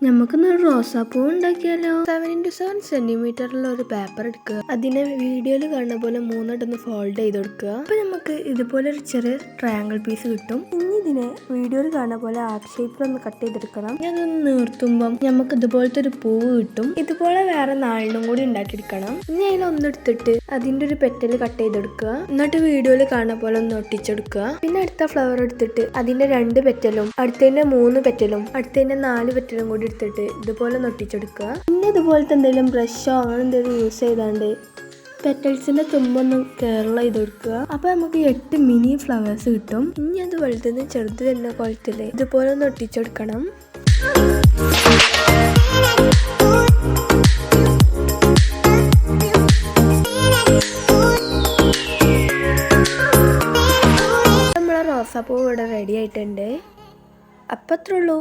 നമുക്കൊന്ന് റോസാപ്പൂ ഉണ്ടാക്കിയാലോ. 7x7 സെന്റിമീറ്ററിലുള്ള ഒരു പേപ്പർ എടുക്കുക. അതിനെ വീഡിയോയിൽ കാണുന്ന പോലെ 3 ഫോൾഡ് ചെയ്ത് കൊടുക്കുക. അപ്പൊ നമുക്ക് ഇതുപോലെ ഒരു ചെറിയ ട്രയാങ്കിൾ പീസ് കിട്ടും. ഇനി ഇതിനെ വീഡിയോയിൽ കാണുന്ന പോലെ ആർട്ട് ഷേപ്പിൽ കട്ട് ചെയ്തെടുക്കണം. ഇനി അതൊന്ന് നീർത്തുമ്പം നമുക്ക് ഇതുപോലത്തെ ഒരു പൂവ് കിട്ടും. ഇതുപോലെ വേറെ 4 കൂടി ഉണ്ടാക്കിയെടുക്കണം. ഇനി അതിലൊന്നെടുത്തിട്ട് അതിന്റെ ഒരു പെറ്റല് കട്ട് ചെയ്തെടുക്കുക. എന്നിട്ട് വീഡിയോയിൽ കാണുന്ന പോലെ ഒന്ന് ഒട്ടിച്ചെടുക്കുക. പിന്നെ അടുത്ത ഫ്ലവർ എടുത്തിട്ട് അതിന്റെ 2 പെറ്റലും അടുത്തതിന്റെ 3 പെറ്റലും അടുത്തതിന്റെ 4 പെറ്റലും കൂടി എടുത്തിട്ട് ഇതുപോലെ ഒട്ടിച്ചെടുക്കുക. പിന്നെ ഇതുപോലത്തെ എന്തെങ്കിലും ബ്രഷോ അങ്ങനെ എന്തെങ്കിലും യൂസ് ചെയ്താണ്ട് പെറ്റൽസിന്റെ തുമ്പൊന്ന് കേരള ചെയ്ത് കൊടുക്കുക. അപ്പൊ നമുക്ക് 8 മിനി ഫ്ലവേഴ്സ് കിട്ടും. ഇനി അത് വലുതെന്ന് ചെറുത് വരുന്ന കോലത്തില് ഇതുപോലെ ഒന്ന് ഒട്ടിച്ചെടുക്കണം. നമ്മളെ റോസാപ്പൂ ഇവിടെ റെഡി ആയിട്ടുണ്ട്. അപ്പത്രേ ഉള്ളൂ.